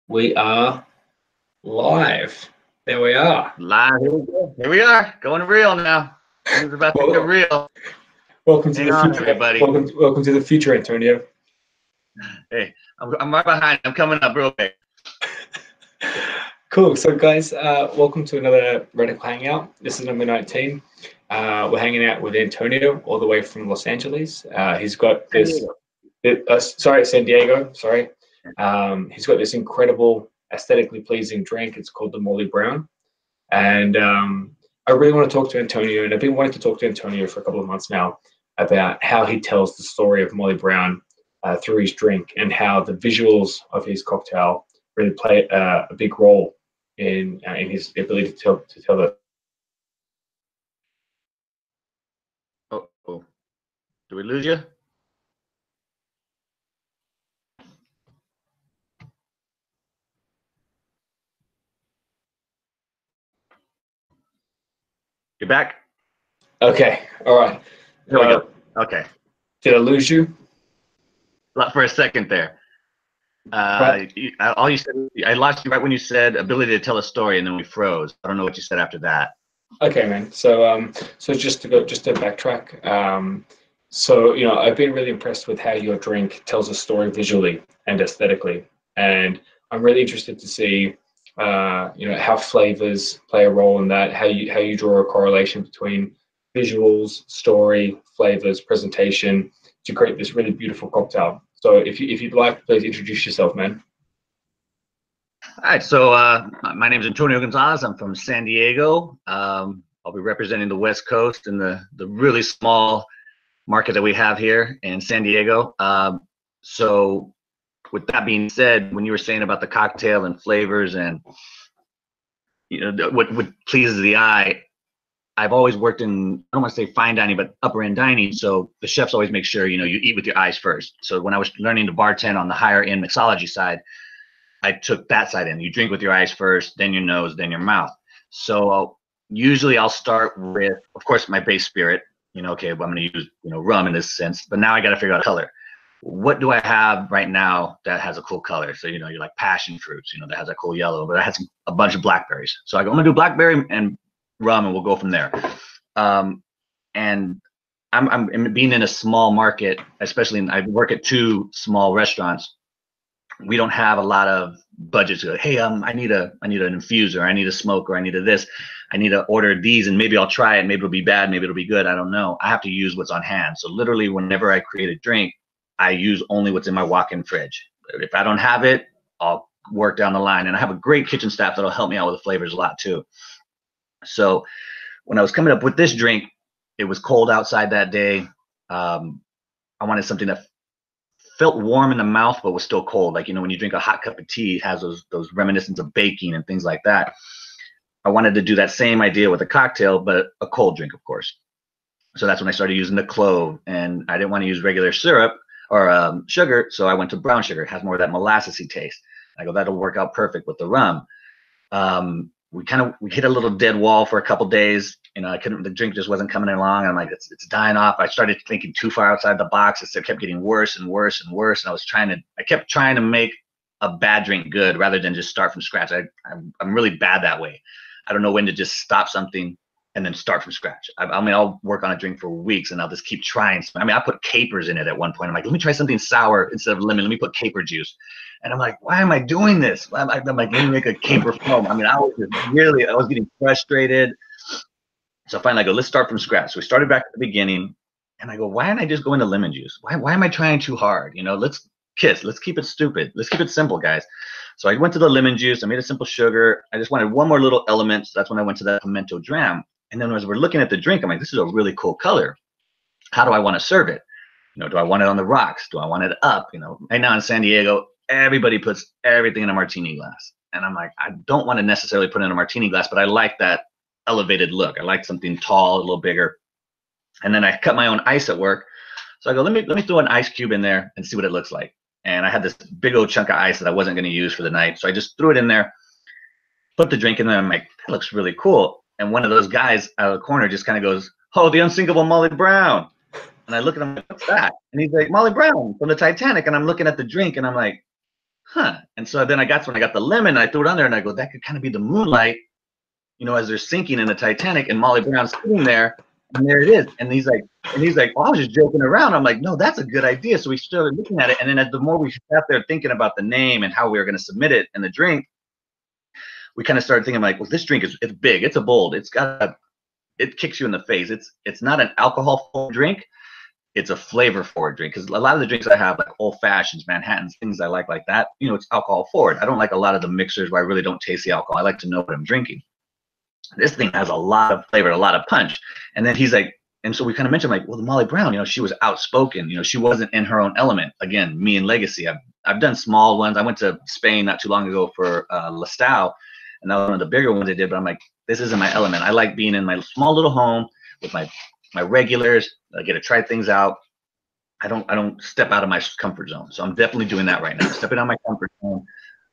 We are live. There we are. Live. Here we go. Here we are. Going real now. Things about to get real. Welcome to Hang the on, future, everybody. Welcome to the future, Antonio. Hey, I'm right behind. I'm coming up real quick. Cool. So, guys, welcome to another Radical Hangout. This is number 19. We're hanging out with Antonio all the way from Los Angeles. He's got this. San Diego. Sorry. He's got this incredible, aesthetically pleasing drink. It's called the Molly Brown. And I really want to talk to Antonio, and I've been wanting to talk to Antonio for a couple of months now about how he tells the story of Molly Brown through his drink, and how the visuals of his cocktail really play a big role in his ability to tell the. Oh, do we lose you? You're back? Okay, all right. There we go. Okay. Did I lose you? For a second there. All you said, I lost you right when you said ability to tell a story, and then we froze. I don't know what you said after that. Okay, man. So just to backtrack. So I've been really impressed with how your drink tells a story visually and aesthetically, and I'm really interested to see how flavors play a role in that, how you draw a correlation between visuals, story, flavors, presentation to create this really beautiful cocktail. So if you'd like, please introduce yourself, man. All right, so my name is Antonio Gonzalez. I'm from San Diego. I'll be representing the West Coast and the really small market that we have here in San Diego. So with that being said, when you were saying about the cocktail and flavors and what pleases the eye, I've always worked in, I don't want to say fine dining, but upper end dining. So the chefs always make sure you eat with your eyes first. So when I was learning to bartend on the higher end mixology side, I took that side in. You drink with your eyes first, then your nose, then your mouth. So usually I'll start with, of course, my base spirit. Okay, well, I'm going to use rum in this sense, but now I got to figure out a color. What do I have right now that has a cool color? So you're like passion fruits, that has a cool yellow, but I had a bunch of blackberries. So I go, I'm gonna do blackberry and rum, and we'll go from there. And I'm being in a small market, especially I work at 2 small restaurants. We don't have a lot of budgets. Hey, I need an infuser, I need a smoke, or I need this. I need to order these, and maybe I'll try it. Maybe it'll be bad. Maybe it'll be good. I don't know. I have to use what's on hand. So literally, whenever I create a drink, I use only what's in my walk-in fridge. If I don't have it, I'll work down the line. And I have a great kitchen staff that'll help me out with the flavors a lot too. So when I was coming up with this drink, it was cold outside that day. I wanted something that felt warm in the mouth, but was still cold. Like, when you drink a hot cup of tea, it has those reminiscence of baking and things like that. I wanted to do that same idea with a cocktail, but a cold drink, of course. So that's when I started using the clove, and I didn't want to use regular syrup or sugar, so I went to brown sugar. It has more of that molassesy taste. I go, that'll work out perfect with the rum. We hit a little dead wall for a couple days. The drink just wasn't coming along. I'm like, it's dying off. I started thinking too far outside the box. It kept getting worse and worse and worse. And I kept trying to make a bad drink good rather than just start from scratch. I'm really bad that way. I don't know when to just stop something and then start from scratch. I'll work on a drink for weeks and I'll just keep trying. I put capers in it at one point. I'm like, let me try something sour instead of lemon. Let me put caper juice. And I'm like, why am I doing this? I'm like, let me make a caper foam. I was getting frustrated. So finally I go, let's start from scratch. So we started back at the beginning, and I go, why don't I just go into lemon juice? Why am I trying too hard? Let's keep it stupid. Let's keep it simple, guys. So I went to the lemon juice. I made a simple sugar. I just wanted one more little element. So that's when I went to that pimento dram. And then as we're looking at the drink, I'm like, this is a really cool color. How do I want to serve it? Do I want it on the rocks? Do I want it up? Right now in San Diego, everybody puts everything in a martini glass. And I'm like, I don't want to necessarily put in a martini glass, but I like that elevated look. I like something tall, a little bigger. And then I cut my own ice at work. So I go, let me throw an ice cube in there and see what it looks like. And I had this big old chunk of ice that I wasn't going to use for the night. So I just threw it in there, put the drink in there. I'm like, that looks really cool. And one of those guys out of the corner just kind of goes, oh, the unsinkable Molly Brown. And I look at him, like, what's that? And he's like, Molly Brown from the Titanic. And I'm looking at the drink and I'm like, huh. And so then when I got the lemon, I threw it on there and I go, that could kind of be the moonlight, you know, as they're sinking in the Titanic, and Molly Brown's sitting there, and there it is. And he's like, oh, I was just joking around. I'm like, no, that's a good idea. So we started looking at it, and then as the more we sat there thinking about the name and how we were going to submit it and the drink, we kind of started thinking like, well, this drink it's big, it's a bold, it kicks you in the face. It's not an alcohol forward drink, it's a flavor forward drink. Because a lot of the drinks I have, like old fashions, Manhattans, things I like that, you know, it's alcohol forward. I don't like a lot of the mixers where I really don't taste the alcohol. I like to know what I'm drinking. This thing has a lot of flavor, a lot of punch. And then he's like, and so we kind of mentioned like, well, the Molly Brown, you know, she was outspoken, you know, she wasn't in her own element. Again, me and Legacy, I've done small ones. I went to Spain not too long ago for Listau, and that was one of the bigger ones I did, but I'm like, this isn't my element. I like being in my small little home with my regulars. I get to try things out. I don't step out of my comfort zone. So I'm definitely doing that right now. I'm stepping out of my comfort zone.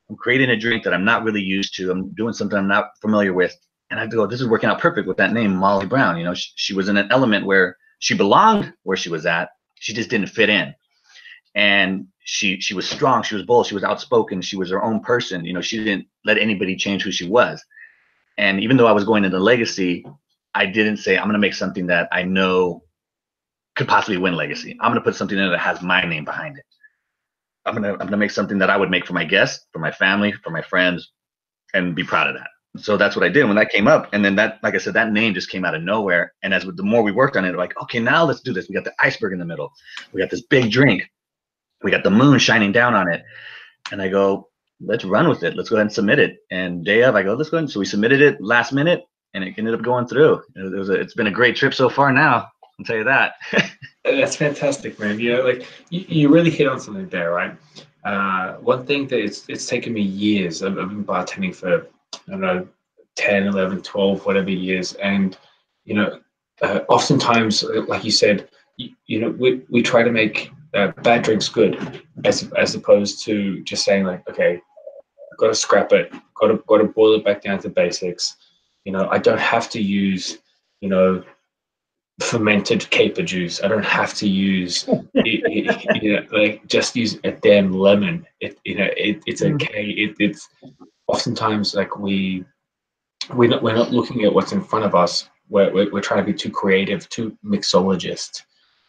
I'm creating a drink that I'm not really used to. I'm doing something I'm not familiar with. And I go, this is working out perfect with that name, Molly Brown. You know, she was in an element where she belonged where she was at. She just didn't fit in. And she was strong. She was bold. She was outspoken. She was her own person. You know, she didn't let anybody change who she was. And even though I was going into Legacy, I didn't say, I'm going to make something that I know could possibly win Legacy. I'm going to put something in that has my name behind it. I'm going to make something that I would make for my guests, for my family, for my friends, and be proud of that. So that's what I did when that came up. And then that, like I said, that name just came out of nowhere. And as the more we worked on it, like, okay, now let's do this. We got the iceberg in the middle. We got this big drink. We got the moon shining down on it. And I go, let's run with it. Let's go ahead and submit it. And day of, I go, let's go ahead. So we submitted it last minute, and it ended up going through. It's been a great trip so far now. I'll tell you that. That's fantastic, man. You know, like you really hit on something there, right? One thing that it's taken me years. I've been bartending for, I don't know, 10, 11, 12, whatever years. And, you know, oftentimes, like you said, you know, we try to make bad drinks good, as opposed to just saying like, okay, got to scrap it, got to boil it back down to basics. You know, I don't have to use, you know, fermented caper juice. I don't have to use, you know, like just use a damn lemon. It's okay. It's oftentimes like we're not looking at what's in front of us. We're trying to be too creative, too mixologist.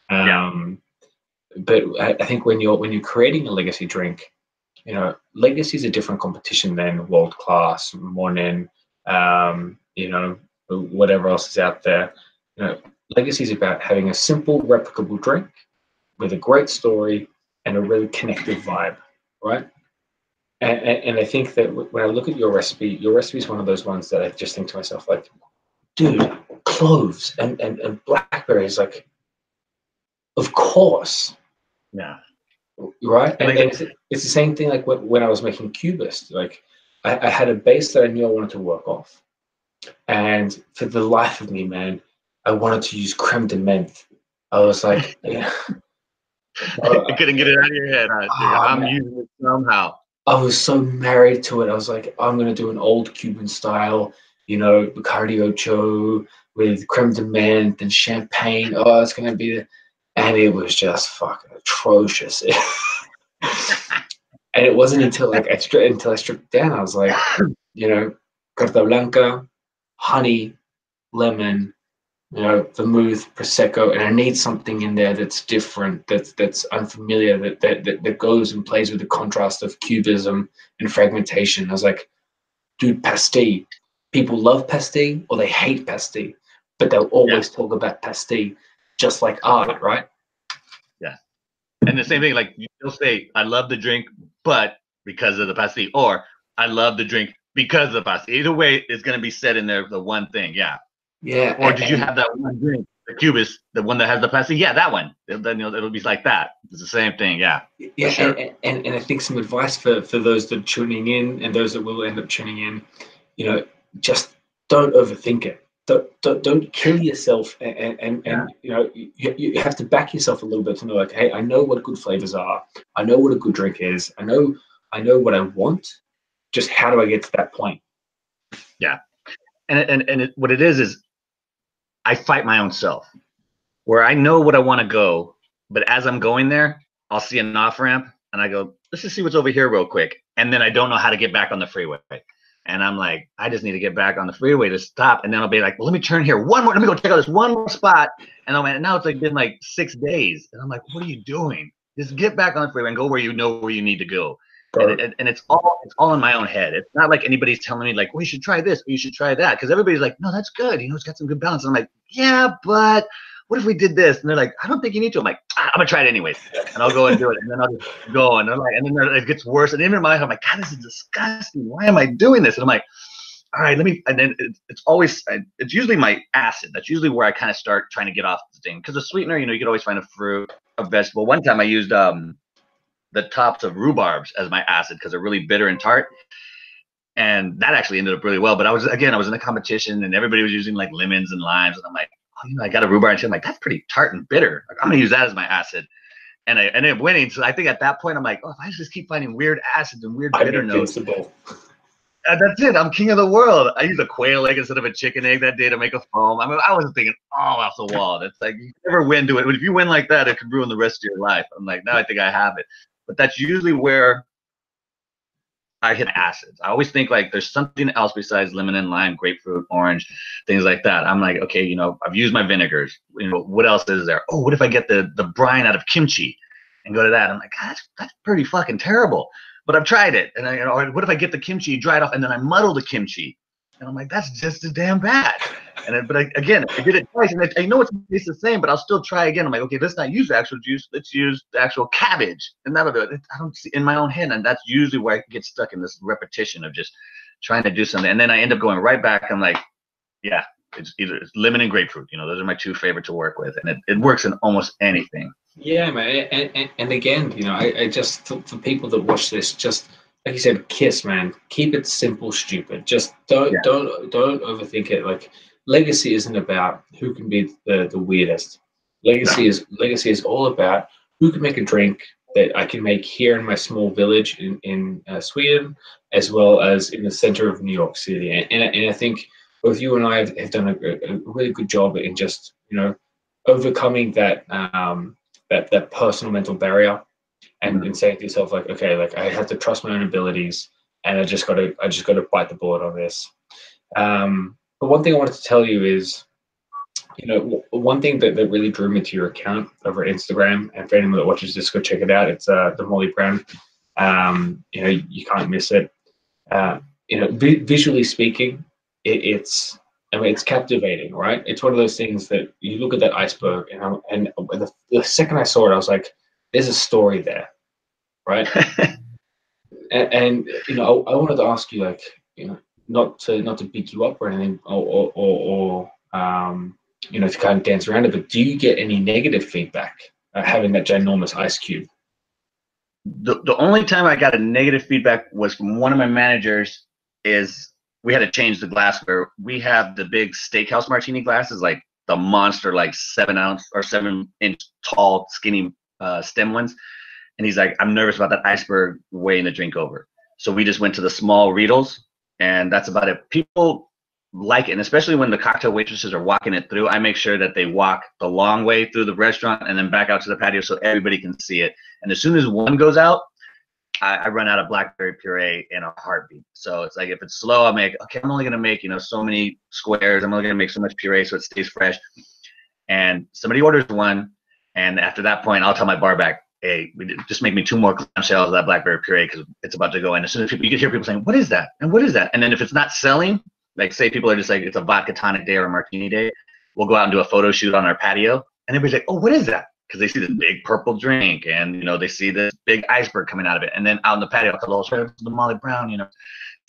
But I think when you're creating a legacy drink, you know, legacy is a different competition than world class, Monin, you know, whatever else is out there. You know, legacy is about having a simple, replicable drink with a great story and a really connective vibe, right? And I think that when I look at your recipe is one of those ones that I just think to myself, like, dude, cloves and blackberries, like, of course. Yeah. Right. And it's the same thing like when I was making Cubist. Like, I had a base that I knew I wanted to work off. And for the life of me, man, I wanted to use creme de menthe. I was like, yeah. I couldn't get it out of your head. I'm using it somehow. I was so married to it. I was like, I'm going to do an old Cuban style, you know, Bacardi Ocho with creme de menthe and champagne. Oh, it's going to be and it was just fucking atrocious. And it wasn't until I stripped it down, I was like, you know, Carta Blanca, honey, lemon, you know, vermouth, prosecco, and I need something in there that's different, that's unfamiliar, that goes and plays with the contrast of cubism and fragmentation. I was like, dude, pasty. People love pasty or they hate pasty, but they'll always talk about pasty, just like art, right? Yeah. And the same thing, like you'll say, I love the drink, but because of the pasty, or I love the drink because of the pasty. Either way, it's going to be said in there, the one thing. Yeah. Yeah. Or did you have that one drink, the Cubist, the one that has the pasty? Yeah, that one. Then it'll be like that. It's the same thing. Yeah. Yeah. Sure. And I think some advice for those that are tuning in and those that will end up tuning in, you know, just don't overthink it. Don't kill yourself, and you know, you have to back yourself a little bit to know, like, hey, I know what good flavors are. I know what a good drink is. I know what I want. Just how do I get to that point? Yeah. And what it is I fight my own self, where I know what I want to go, but as I'm going there, I'll see an off ramp and I go, let's just see what's over here real quick. And then I don't know how to get back on the freeway. And I'm like, I just need to get back on the freeway to stop. And then I'll be like, well, let me turn here one more. Let me go check out this one more spot. And I'm like, now it's like been like 6 days. And I'm like, what are you doing? Just get back on the freeway and go where you know where you need to go. And it's all in my own head. It's not like anybody's telling me like, well, you should try this, or you should try that. Because everybody's like, no, that's good. You know, it's got some good balance. And I'm like, yeah, but what if we did this? And they're like, I don't think you need to. I'm like, I'm gonna try it anyways. And I'll go and do it. And then I'll just go. And they're like, and then it gets worse. And in my head, I'm like, God, this is disgusting. Why am I doing this? And I'm like, all right, let me. And then it's usually my acid. That's usually where I kind of start trying to get off the thing. Because the sweetener, you know, you could always find a fruit, a vegetable. One time I used the tops of rhubarbs as my acid because they're really bitter and tart. And that actually ended up really well. But I was in a competition and everybody was using like lemons and limes. And I'm like, oh, you know, I got a rhubarb. And I'm like, that's pretty tart and bitter. Like, I'm going to use that as my acid. And I ended up winning. So I think at that point, I'm like, oh, if I just keep finding weird acids and weird bitter notes. That's it. I'm king of the world. I used a quail egg instead of a chicken egg that day to make a foam. I mean, I wasn't thinking all off the wall. It's like you never win to it. But if you win like that, it could ruin the rest of your life. I'm like, now I think I have it. But that's usually where I hit acids. I always think like there's something else besides lemon and lime, grapefruit, orange, things like that. I'm like, okay, you know, I've used my vinegars. You know, what else is there? Oh, what if I get the brine out of kimchi and go to that? I'm like, God, that's pretty fucking terrible. But I've tried it. And or what if I get the kimchi, dry it off, and then I muddle the kimchi? And I'm like, that's just as damn bad. But again, I did it twice, and I know it's the same, but I'll still try again. I'm like, okay, let's not use the actual juice. Let's use the actual cabbage, and that'll do it. I don't see in my own head, and that's usually where I get stuck in this repetition of just trying to do something, and then I end up going right back. I'm like, yeah, it's lemon and grapefruit. You know, those are my two favorite to work with, and it works in almost anything. Yeah, man. And again, you know, I just for people that watch this, just like you said, KISS, man. Keep it simple, stupid. Just don't overthink it. Like legacy isn't about who can be the weirdest. Legacy is all about who can make a drink that I can make here in my small village in Sweden, as well as in the center of New York City. And I think both you and I have done a really good job in just, you know, overcoming that that personal mental barrier and saying to yourself, like, okay, like I have to trust my own abilities, and I just got to bite the bullet on this. But one thing I wanted to tell you is, you know, one thing that really drew me to your account over Instagram, and for anyone that watches this, go check it out. It's the Molly Brown. You know, you can't miss it. You know, visually speaking, it's captivating, right? It's one of those things that you look at that iceberg, and the second I saw it, I was like, there's a story there, right? and you know, I wanted to ask you, like, you know, not to beat you up or anything, or you know, to kind of dance around it, but do you get any negative feedback having that ginormous ice cube? The only time I got a negative feedback was from one of my managers. Is we had to change the glass where we have the big steakhouse martini glasses, like the monster, like 7-ounce or 7-inch tall, skinny stem ones. And he's like, I'm nervous about that iceberg weighing the drink over. So we just went to the small Riedels, and that's about it. People like it, and especially when the cocktail waitresses are walking it through, I make sure that they walk the long way through the restaurant and then back out to the patio so everybody can see it. And as soon as one goes out, I run out of blackberry puree in a heartbeat. So it's like, if it's slow, I'll make, okay, I'm only going to make, you know, so many squares. I'm only going to make so much puree so it stays fresh. And somebody orders one, and after that point, I'll tell my bar back, hey, just make me 2 more clamshells of that blackberry puree because it's about to go in. As soon as you can hear people saying, what is that? And what is that? And then if it's not selling, like say people are just like, it's a vodka tonic day or a martini day, we'll go out and do a photo shoot on our patio. And everybody's like, oh, what is that? Because they see this big purple drink, and, you know, they see this big iceberg coming out of it. And then out in the patio, I'll tell the Molly Brown, you know,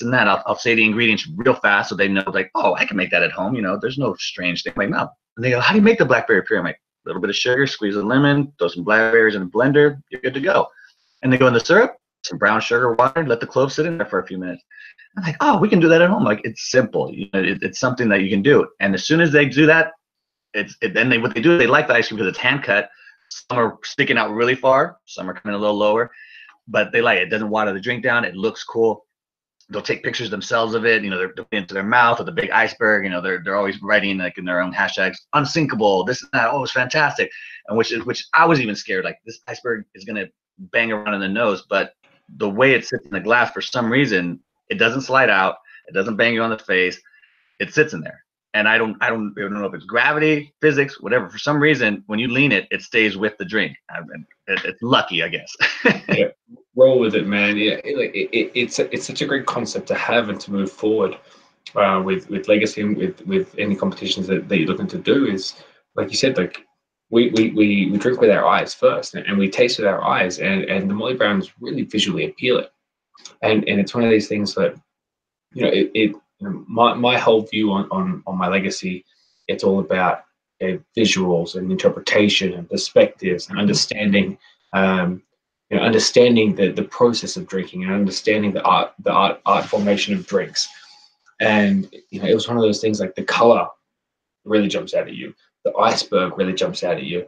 and that I'll say the ingredients real fast so they know, like, oh, I can make that at home. You know, there's no strange thing. I'm like, no. And they go, how do you make the blackberry puree? I'm like, a little bit of sugar, squeeze a lemon, throw some blackberries in a blender, you're good to go. And they go in the syrup, some brown sugar, water, let the cloves sit in there for a few minutes. I'm like, oh, we can do that at home. Like, it's simple. You know, it's something that you can do. And as soon as they do that, what they do, they like the ice cream because it's hand cut. Some are sticking out really far, some are coming a little lower, but they like it. It doesn't water the drink down. It looks cool. They'll take pictures themselves of it. You know, they're putting it into their mouth with a big iceberg. You know, they're always writing like in their own hashtags, unsinkable, this and that. Oh, it's fantastic. And which I was even scared, like, this iceberg is gonna bang around in the nose, but the way it sits in the glass, for some reason, it doesn't slide out. It doesn't bang you on the face. It sits in there. And I don't know if it's gravity, physics, whatever. For some reason, when you lean it, it stays with the drink. It's lucky, I guess. Yeah, roll with it, man. Yeah, it's such a great concept to have and to move forward with Legacy and with any competitions that you're looking to do. Is like you said, like we drink with our eyes first, and we taste with our eyes, and the Molly Browns really visually appealing, and it's one of these things that my whole view on my Legacy, it's all about visuals and interpretation and perspectives and understanding. Understanding the process of drinking and understanding the art formation of drinks. And it was one of those things, like the color really jumps out at you, the iceberg really jumps out at you.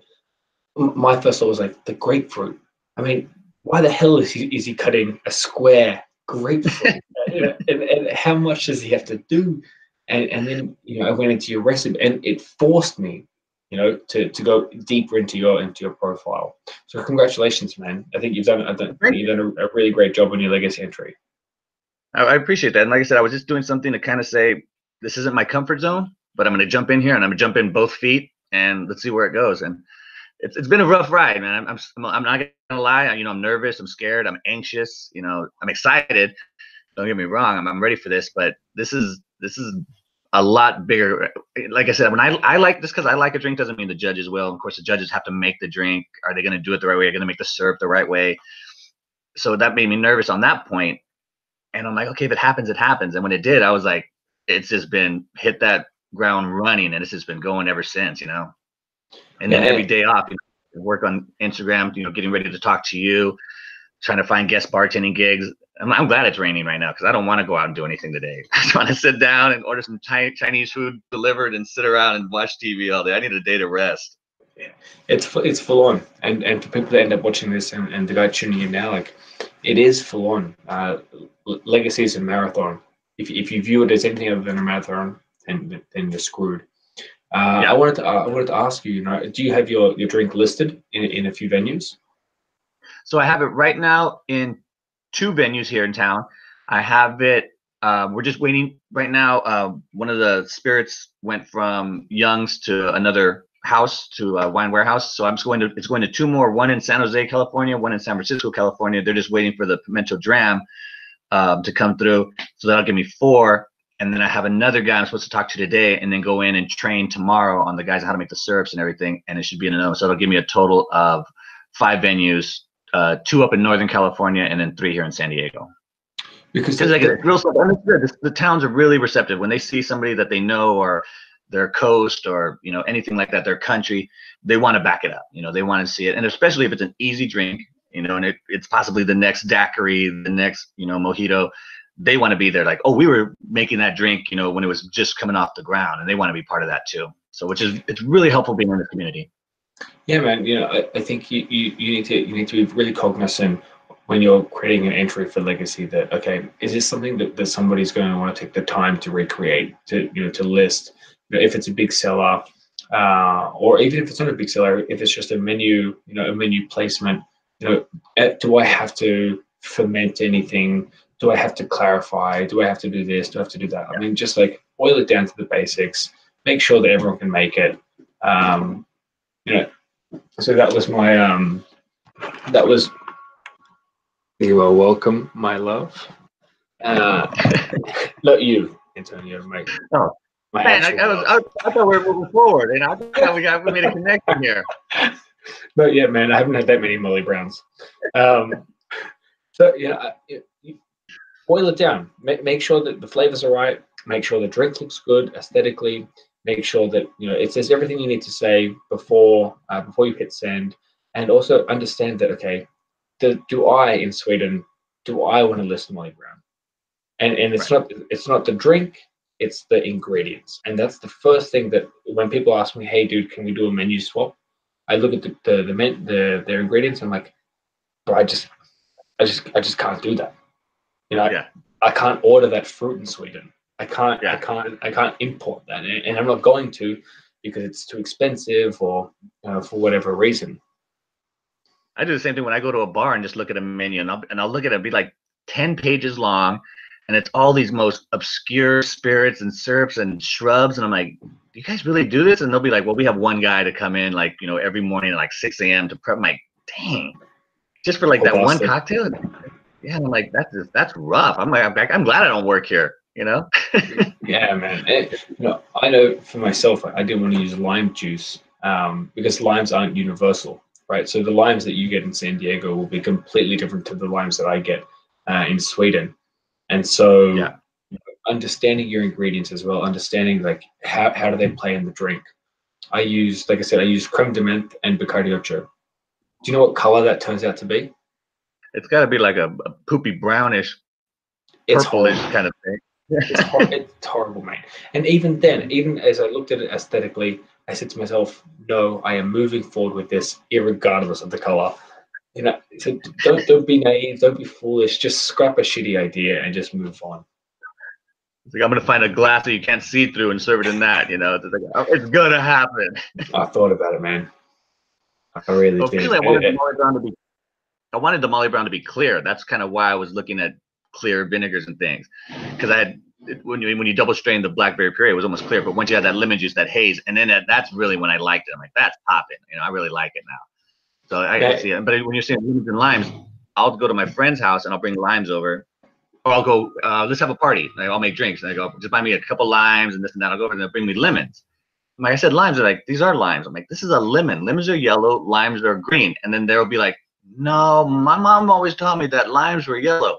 My first thought was like the grapefruit. I mean, why the hell is he cutting a square grapefruit? and how much does he have to do? And then I went into your recipe, and it forced me to go deeper into your profile. So congratulations, man. I think you've done a really great job on your Legacy entry. I appreciate that. And like I said, I was just doing something to kind of say, this isn't my comfort zone, but I'm going to jump in here, and I'm going to jump in both feet, and let's see where it goes. And it's been a rough ride, man. I'm not going to lie. I'm nervous. I'm scared. I'm anxious. I'm excited. Don't get me wrong. I'm ready for this, but this is a lot bigger. Like I said, when I like this, because I like a drink doesn't mean the judges will. Of course, the judges have to make the drink. Are they going to do it the right way? Are they going to make the syrup the right way? So that made me nervous on that point. And I'm like, okay, if it happens, it happens. And when it did, I was like, it's just been hit that ground running, and it's just been going ever since, And then every day off, work on Instagram, getting ready to talk to you, trying to find guest bartending gigs. I'm glad it's raining right now, because I don't want to go out and do anything today. I just want to sit down and order some Chinese food delivered and sit around and watch TV all day. I need a day to rest. Yeah, it's full on, and for people that end up watching this and the guy tuning in now, like, it is full on. Legacy is a marathon. If you view it as anything other than a marathon, then you're screwed. I wanted to ask you, do you have your drink listed in a few venues? So I have it right now in 2 venues here in town. I have it. We're just waiting right now. One of the spirits went from Young's to another house, to a wine warehouse. So it's going to 2 more, one in San Jose, California, one in San Francisco, California. They're just waiting for the pimento dram to come through. So that'll give me 4. And then I have another guy I'm supposed to talk to today, and then go in and train tomorrow on the guys on how to make the syrups and everything. And it should be in another. So it'll give me a total of 5 venues, 2 up in Northern California, and then 3 here in San Diego. Because like, it's real stuff. The towns are really receptive when they see somebody that they know, or their coast, or anything like that, their country. They want to back it up. They want to see it, and especially if it's an easy drink, and it's possibly the next daiquiri, the next mojito. They want to be there, like, oh, we were making that drink, when it was just coming off the ground, and they want to be part of that too. So it's really helpful being in the community. Yeah, man. I think you need to be really cognizant when you're creating an entry for Legacy that, okay, is this something that somebody's going to want to take the time to recreate, to list, if it's a big seller, or even if it's not a big seller, if it's just a menu, a menu placement, do I have to ferment anything? Do I have to clarify? Do I have to do this? Do I have to do that? I mean, just like boil it down to the basics, make sure that everyone can make it. So that was my, you are welcome, my love. Not you, Antonio, mate. Oh, man, I thought we were moving forward, and I thought we made a connection here. Not yet, man. I haven't had that many Molly Browns. So boil it down. Make sure that the flavors are right. Make sure the drink looks good aesthetically. Make sure that it says everything you need to say before you hit send, and also understand that, okay, do I in Sweden, do I want to list Molly Brown? And it's not the drink, it's the ingredients. And that's the first thing that when people ask me, hey dude, can we do a menu swap? I look at their ingredients, and I'm like, bro, I just can't do that. I can't order that fruit in Sweden. I can't import that, and I'm not going to, because it's too expensive, or for whatever reason. I do the same thing when I go to a bar and just look at a menu, and I'll look at it, be like 10 pages long, and it's all these most obscure spirits and syrups and shrubs, and I'm like, do you guys really do this? And they'll be like, well, we have one guy to come in like, every morning at like 6 a.m. to prep. I'm like, dang, just for like that one cocktail. Yeah, I'm like, that's rough. I'm like, I'm glad I don't work here, Yeah, man. I know for myself, I didn't want to use lime juice because limes aren't universal, right? So the limes that you get in San Diego will be completely different to the limes that I get in Sweden. And so understanding your ingredients as well, understanding like how do they play in the drink. I use creme de menthe and Bacardi Legacy. Do you know what color that turns out to be? It's got to be like a poopy brownish, purplish kind of thing. It's horrible, mate. And even then, even as I looked at it aesthetically, I said to myself, no, I am moving forward with this, irregardless of the color. So don't be naive, don't be foolish. Just scrap a shitty idea and just move on. It's like, I'm gonna find a glass that you can't see through and serve it in that. It's like, it's gonna happen. I thought about it, man. I really did. I wanted the Molly Brown to be clear. That's kind of why I was looking at clear vinegars and things, because I had when you double strain the blackberry puree, it was almost clear. But once you had that lemon juice, that haze, and then that's really when I liked it. I'm like, that's popping. I really like it now. So I see it. But when you're saying lemons and limes, I'll go to my friend's house and I'll bring limes over. Or I'll go, let's have a party. I'll make drinks. And I go, just buy me a couple limes and this and that. I'll go over and they'll bring me lemons. Like I said, limes are like, these are limes. I'm like, this is a lemon. Lemons are yellow, limes are green. And then they'll be like, no, my mom always taught me that limes were yellow.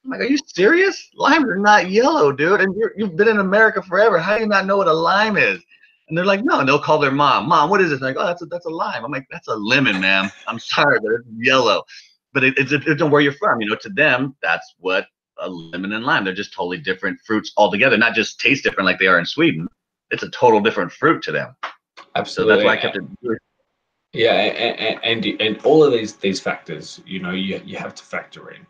I'm like, are you serious? Limes are not yellow, dude. And you've been in America forever. How do you not know what a lime is? And they're like, no. And they'll call their mom, what is this? And I go, oh, that's a lime. I'm like, that's a lemon, ma'am. I'm sorry, but it's yellow. But it depends on where you're from. To them, that's what a lemon and lime. They're just totally different fruits altogether. Not just taste different like they are in Sweden. It's a total different fruit to them. Absolutely. So that's why I kept it. Yeah, and all of these factors, you have to factor in.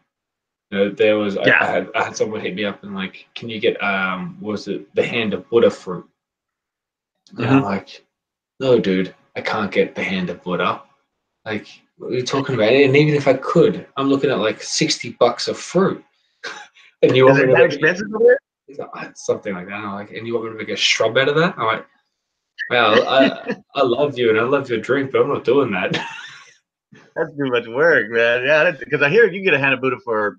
There was I had someone hit me up and like, can you get was it the hand of Buddha fruit? And I'm like, no, dude, I can't get the hand of Buddha. Like, what are you talking about? And even if I could, I'm looking at like $60 of fruit. And you want me to that expensive over there? Something like that. I'm like, and you want me to make a shrub out of that? I'm like, well, I love you and I love your drink, but I'm not doing that. That's too much work, man. Yeah, because I hear you can get a hand of Buddha for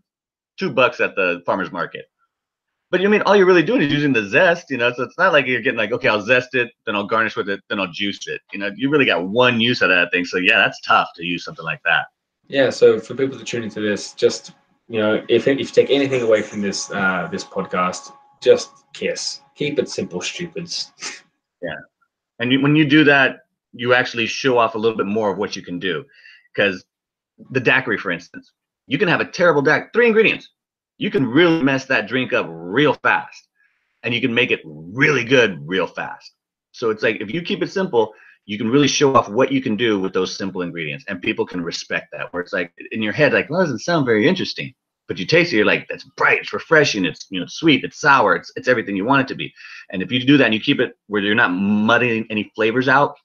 $2 at the farmer's market. But all you're really doing is using the zest, so it's not like you're getting like, okay, I'll zest it, then I'll garnish with it, then I'll juice it. You really got one use out of that thing. So yeah, that's tough to use something like that. Yeah. So for people to tune into this, just if you take anything away from this this podcast, just kiss. Keep it simple, stupids. Yeah. And when you do that, you actually show off a little bit more of what you can do. Because the daiquiri, for instance, you can have a terrible daiquiri, 3 ingredients. You can really mess that drink up real fast, and you can make it really good real fast. So it's like, if you keep it simple, you can really show off what you can do with those simple ingredients, and people can respect that. Where it's like in your head, like, well, that doesn't sound very interesting, but you taste it, you're like, that's bright, it's refreshing, it's sweet, it's sour, it's everything you want it to be. And if you do that and you keep it where you're not muddying any flavors out,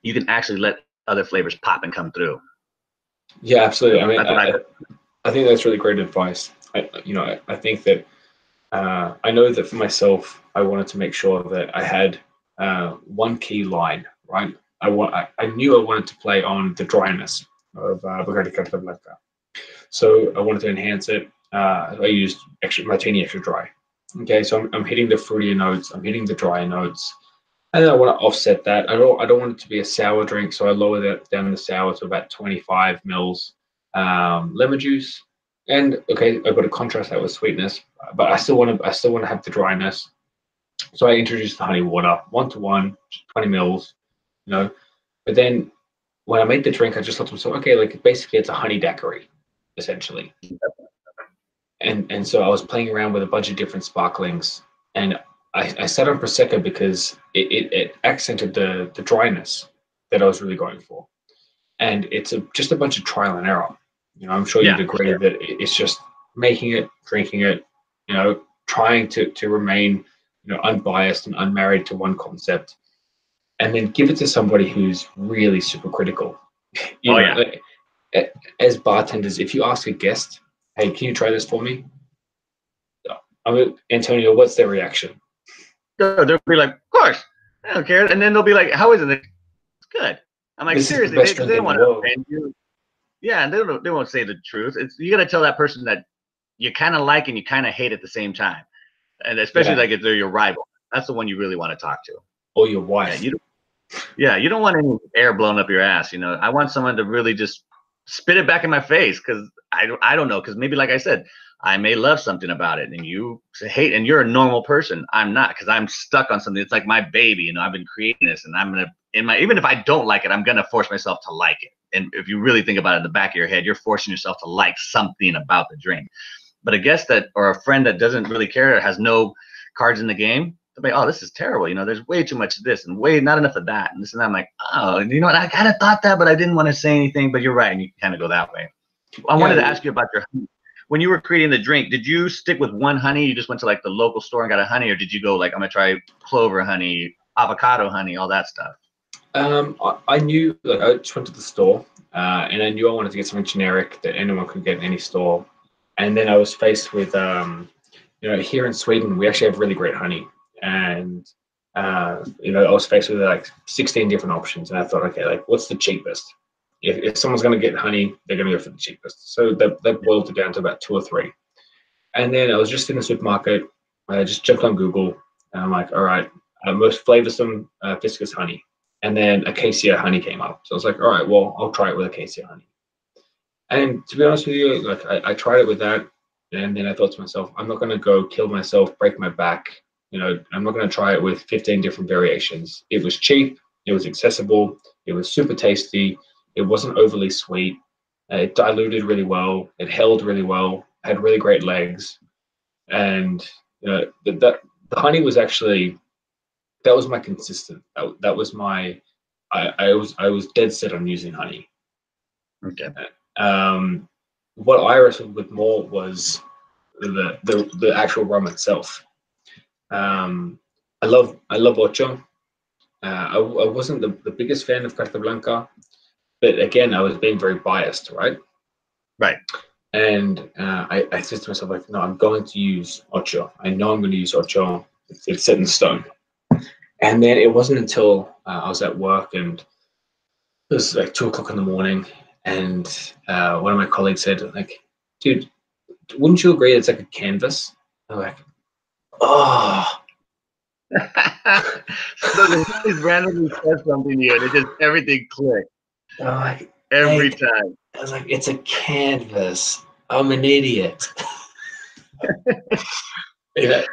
you can actually let other flavors pop and come through. Yeah, absolutely. I think that's really great advice. I think that I know that for myself, I wanted to make sure that I had one key line, right? I knew I wanted to play on the dryness of Bacardi Legacy. So I wanted to enhance it. I used martini extra dry. Okay, so I'm hitting the fruitier notes, I'm hitting the drier notes, and then I want to offset that. I don't want it to be a sour drink, so I lower that down the sour to about 25 mils lemon juice. And okay, I've got to contrast that with sweetness, but I still want to have the dryness. So I introduced the honey water, 1-to-1, 20 mils, But then when I made the drink, I just thought to myself, okay, like basically it's a honey daiquiri, essentially. And so I was playing around with a bunch of different sparklings, and I set on Prosecco because it accented the dryness that I was really going for. And it's just a bunch of trial and error. I'm sure you'd agree that it's just making it, drinking it, trying to remain, unbiased and unmarried to one concept, and then give it to somebody who's really super critical. as bartenders, if you ask a guest, "Hey, can you try this for me?" I mean, Antonio, what's their reaction? They'll be like, "Of course, I don't care," and then they'll be like, "How is it?" It's good. I'm like, This is the seriously, best they drink don't in the want to world. offend you. Yeah, and they won't say the truth. It's you got to tell that person that you kind of like and you kind of hate at the same time, and especially like if they're your rival. That's the one you really want to talk to. Or your wife. You don't want any air blown up your ass. You know, I want someone to really just spit it back in my face because I don't know, because maybe like I said, I may love something about it and you hate, and you're a normal person. I'm not, because I'm stuck on something. It's like my baby. You know, I've been creating this, and I'm gonna even if I don't like it, I'm gonna force myself to like it. And if you really think about it in the back of your head, you're forcing yourself to like something about the drink. But a guest that or a friend that doesn't really care, has no cards in the game, they'll be, oh, this is terrible. You know, there's way too much of this and way not enough of that and this and that. I'm like, oh, you know what? I kind of thought that, but I didn't want to say anything. But you're right, and you kind of go that way. I wanted to ask you about your honey. When you were creating the drink, did you stick with one honey? You just went to like the local store and got a honey, or did you go like, I'm gonna try clover honey, avocado honey, all that stuff? I knew, like, I just went to the store, and I knew I wanted to get something generic that anyone could get in any store. And then I was faced with, you know, here in Sweden, we actually have really great honey. And, you know, I was faced with like 16 different options. And I thought, okay, like, what's the cheapest? If someone's going to get honey, they're going to go for the cheapest. So that boiled it down to about 2 or 3. And then I was just in the supermarket. I just jumped on Google, and I'm like, all right, most flavorsome viscous honey. And then acacia honey came up. So I was like, all right, well, I'll try it with acacia honey. And to be honest with you, like I tried it with that, and then I thought to myself, I'm not going to go kill myself, break my back. You know, I'm not going to try it with 15 different variations. It was cheap, it was accessible, it was super tasty, it wasn't overly sweet, it diluted really well, it held really well, had really great legs, and you know, the honey was actually, that was my consistent. That was my. I was dead set on using honey. Okay. What I wrestled with more was the actual rum itself. I love ocho. I wasn't the biggest fan of Carta Blanca, but again, I was being very biased, right? Right. And I said to myself, like, no, I'm going to use ocho. I know I'm going to use ocho. It's set in stone. And then it wasn't until I was at work, and it was like 2 o'clock in the morning, and one of my colleagues said, like, dude, wouldn't you agree it's like a canvas? I'm like, oh. So they always randomly said something to you, and it just everything clicked. Like, every time. I was like, it's a canvas. I'm an idiot. Yeah,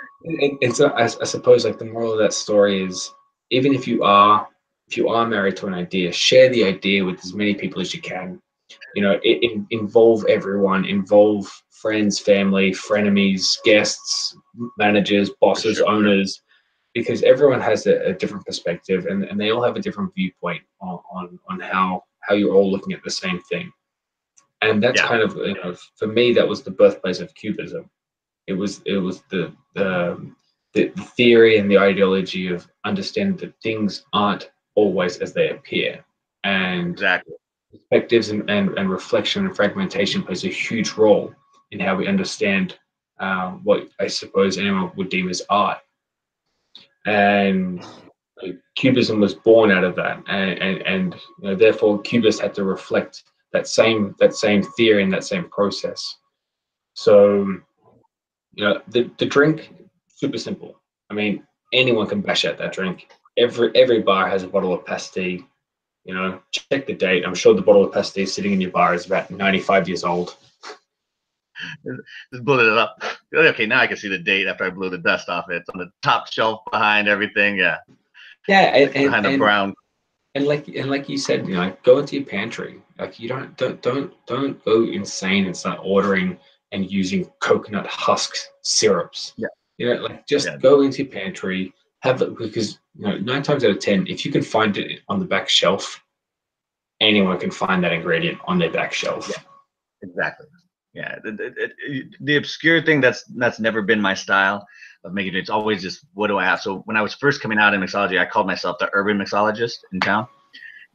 and so I suppose like the moral of that story is, even if you are married to an idea, share the idea with as many people as you can. You know, involve everyone, involve friends, family, frenemies, guests, managers, bosses, owners, because everyone has a different perspective, and they all have a different viewpoint on how you're all looking at the same thing. And that's kind of, you know, for me, that was the birthplace of Cubism. It was the theory and the ideology of understanding that things aren't always as they appear, and perspectives and reflection and fragmentation plays a huge role in how we understand what I suppose anyone would deem as art. And Cubism was born out of that, and you know, therefore Cubists had to reflect that same theory and that same process. So, you know, the drink, super simple. I mean, anyone can bash out that drink. Every bar has a bottle of pasty. You know, check the date. I'm sure the bottle of pasty sitting in your bar is about 95 years old. Just blew it up. Okay, now I can see the date after I blew the dust off it. It's on the top shelf behind everything. Yeah. Yeah, and behind the brown. And like you said, you know, go into your pantry. Like, you don't go insane and start ordering and using coconut husk syrups. Yeah. You know, like, just go into your pantry, have it, because, you know, 9 times out of 10, if you can find it on the back shelf, anyone can find that ingredient on their back shelf. Yeah, exactly. Yeah, the obscure thing that's never been my style of making it. It's always just, what do I have? So when I was first coming out in mixology, I called myself the urban mixologist in town,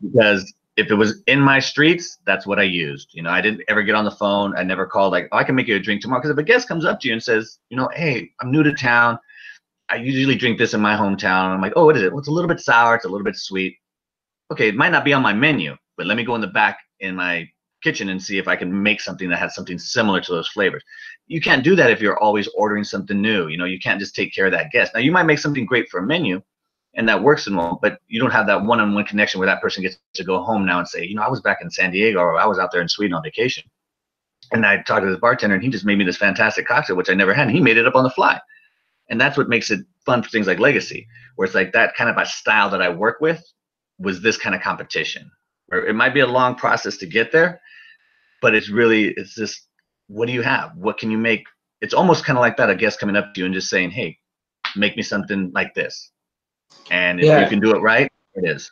because if it was in my streets, that's what I used. You know, I didn't ever get on the phone. I never called like, oh, I can make you a drink tomorrow. Because if a guest comes up to you and says, you know, hey, I'm new to town. I usually drink this in my hometown. I'm like, oh, what is it? Well, it's a little bit sour. It's a little bit sweet. Okay, it might not be on my menu, but let me go in the back in my kitchen and see if I can make something that has something similar to those flavors. You can't do that if you're always ordering something new. You know, you can't just take care of that guest. Now, you might make something great for a menu, and that works and all, but you don't have that one-on-one connection where that person gets to go home now and say, you know, I was back in San Diego, or I was out there in Sweden on vacation, and I talked to this bartender, and he just made me this fantastic cocktail, which I never had, and he made it up on the fly. And that's what makes it fun for things like Legacy, where it's like that kind of a style that I work with was this kind of competition, where it might be a long process to get there, but it's just, what do you have? What can you make? It's almost kind of like that, a guest coming up to you and just saying, hey, make me something like this. And if you can do it right, it is.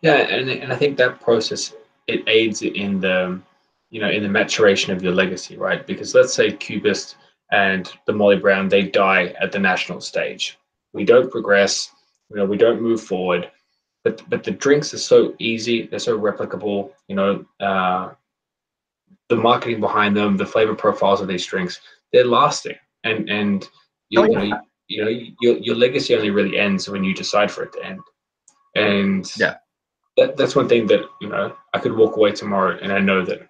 Yeah, and I think that process, it aids in the, you know, in the maturation of your legacy, right? Because let's say Cubist and the Molly Brown, they die at the national stage. We don't progress, you know, we don't move forward. But the drinks are so easy, they're so replicable, you know, the marketing behind them, the flavor profiles of these drinks, they're lasting. And your legacy only really ends when you decide for it to end. And yeah, that's one thing that, you know, I could walk away tomorrow and I know that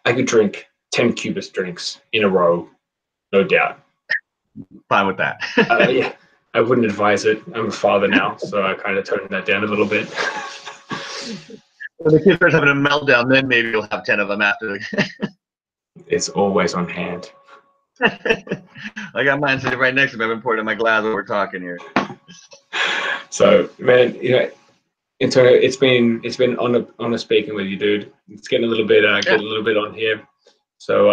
I could drink 10 Cubist drinks in a row, no doubt. Fine with that. Yeah, I wouldn't advise it. I'm a father now, so I kind of toned that down a little bit. When the kids start having a meltdown, then maybe you'll have 10 of them after. It's always on hand. I got mine sitting right next to me. I've been pouring in my glass while we're talking here. So, man, you know, Antonio, it's been honor speaking with you, dude. It's getting a little bit on here. So,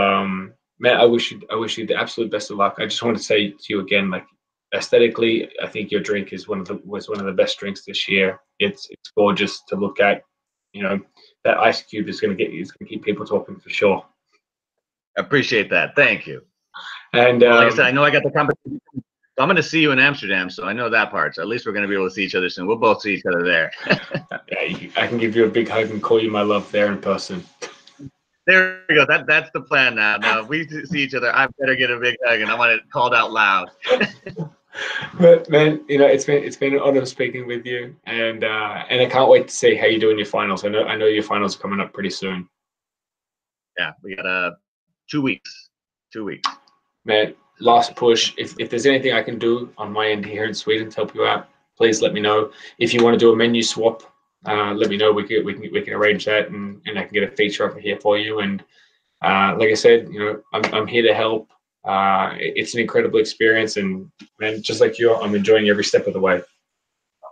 man, I wish you the absolute best of luck. I just want to say to you again, like, aesthetically, I think your drink was one of the best drinks this year. It's gorgeous to look at. You know, that ice cube is going to keep people talking for sure. I appreciate that. Thank you. And well, like I said, I know I got the competition. So I'm going to see you in Amsterdam, so I know that part. So at least we're going to be able to see each other soon. We'll both see each other there. Yeah, I can give you a big hug and call you my love there in person. There we go. That's the plan now. Now, if we see each other, I better get a big hug, and I want it called out loud. But man, you know, it's been an honor speaking with you, and I can't wait to see how you do in your finals. I know your finals are coming up pretty soon. Yeah, we got 2 weeks. 2 weeks. Man, last push. If there's anything I can do on my end here in Sweden to help you out, please let me know. If you want to do a menu swap, let me know. We can arrange that, and I can get a feature over here for you. And like I said, you know, I'm here to help. It's an incredible experience, and man, just like you, I'm enjoying every step of the way.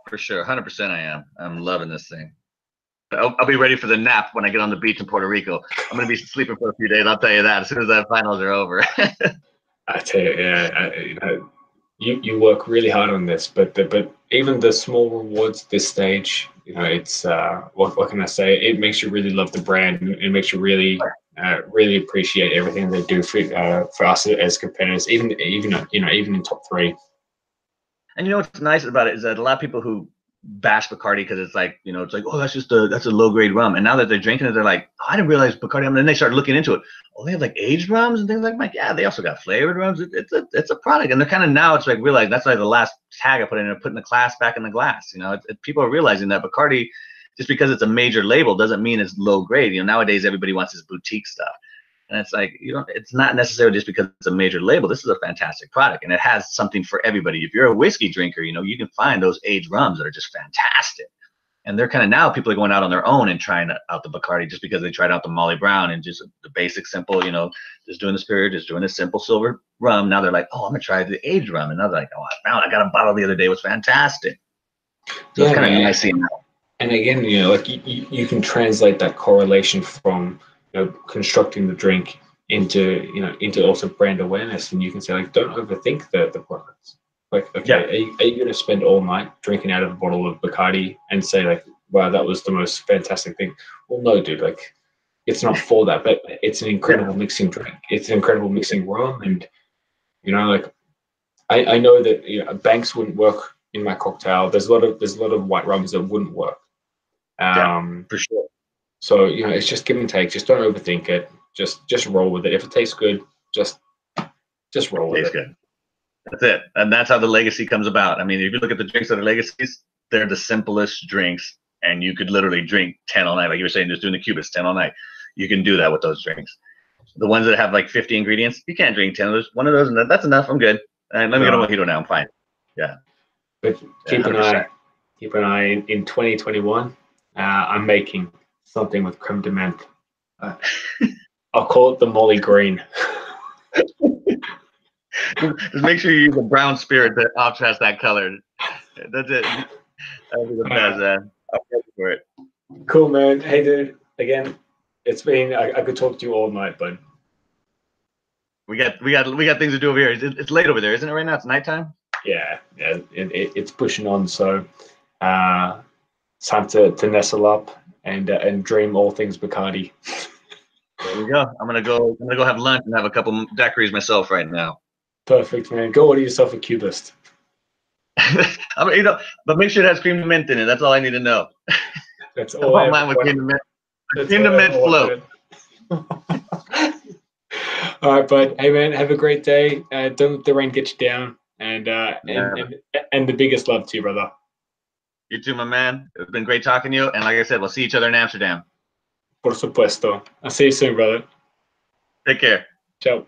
For sure, 100% I am. I'm loving this thing. I'll be ready for the nap when I get on the beach in Puerto Rico. I'm going to be sleeping for a few days. I'll tell you that as soon as the finals are over. I tell you, yeah, you know, you work really hard on this, but even the small rewards at this stage, you know, it's what can I say? It makes you really love the brand. It makes you really appreciate everything they do for us as competitors, even in top 3. And you know what's nice about it is that a lot of people who bash Bacardi because it's like, you know, it's like, oh, that's a low grade rum. And now that they're drinking it, they're like, oh, I didn't realize Bacardi. And then they start looking into it. Oh, they have like aged rums and things like that. Yeah, they also got flavored rums. It's a product. And they're kind of now it's like realizing that's like the last tag I put in, putting the class back in the glass. You know, people are realizing that Bacardi, just because it's a major label doesn't mean it's low grade. You know, nowadays everybody wants this boutique stuff. And it's like, you know, it's not necessarily just because it's a major label. This is a fantastic product, and it has something for everybody. If you're a whiskey drinker, you know, you can find those aged rums that are just fantastic. And they're kind of now people are going out on their own and trying out the Bacardi just because they tried out the Molly Brown and just the basic, simple, you know, just doing the spirit, just doing the simple silver rum. Now they're like, oh, I'm going to try the aged rum. And now they're like, oh, I got a bottle the other day. It was fantastic. So yeah, it's kind of nice seeing that. And again, you know, like you can translate that correlation from, you know, constructing the drink into also brand awareness, and you can say, like, don't overthink the products. Like, okay, yeah. Are you going to spend all night drinking out of a bottle of Bacardi and say, like, wow, that was the most fantastic thing? Well, no, dude, like, it's not for that, but it's an incredible mixing drink. It's an incredible mixing rum, and you know, like, I know that, you know, Banks wouldn't work in my cocktail. There's a lot of white rums that wouldn't work. For sure. So it's just give and take. Just don't overthink it. Just roll with it. If it tastes good, just roll with it. Good. That's it. And that's how the legacy comes about. I mean, if you look at the drinks that are legacies, they're the simplest drinks, and you could literally drink 10 all night. Like you were saying, just doing the Cubist 10 all night. You can do that with those drinks. The ones that have like 50 ingredients, you can't drink 10 of those. One of those, and that's enough. I'm good. And let me get a mojito now. I'm fine. Yeah. But keep an eye in 2021. I'm making something with creme de menthe. I'll call it the Molly Green. Just make sure you use a brown spirit that offsets that color. That's it. That'll be the best, man. I'm ready for it. Cool, man. Hey, dude. Again, it's been. I could talk to you all night, bud. We got things to do over here. It's late over there, isn't it? Right now, it's nighttime. Yeah. It's pushing on. So, it's time to nestle up and dream all things Bacardi. There we go. I'm gonna go have lunch and have a couple daiquiris myself right now. Perfect, man. Go order yourself a Cubist. I mean, but make sure it has cream de menthe in it. That's all I need to know. That's all. I mine with cream de menthe. Cream de menthe float. All right, bud. Hey, man. Have a great day. Don't let the rain get you down. And the biggest love to you, brother. You too, my man. It's been great talking to you. And like I said, we'll see each other in Amsterdam. Por supuesto. I'll see you soon, brother. Take care. Ciao.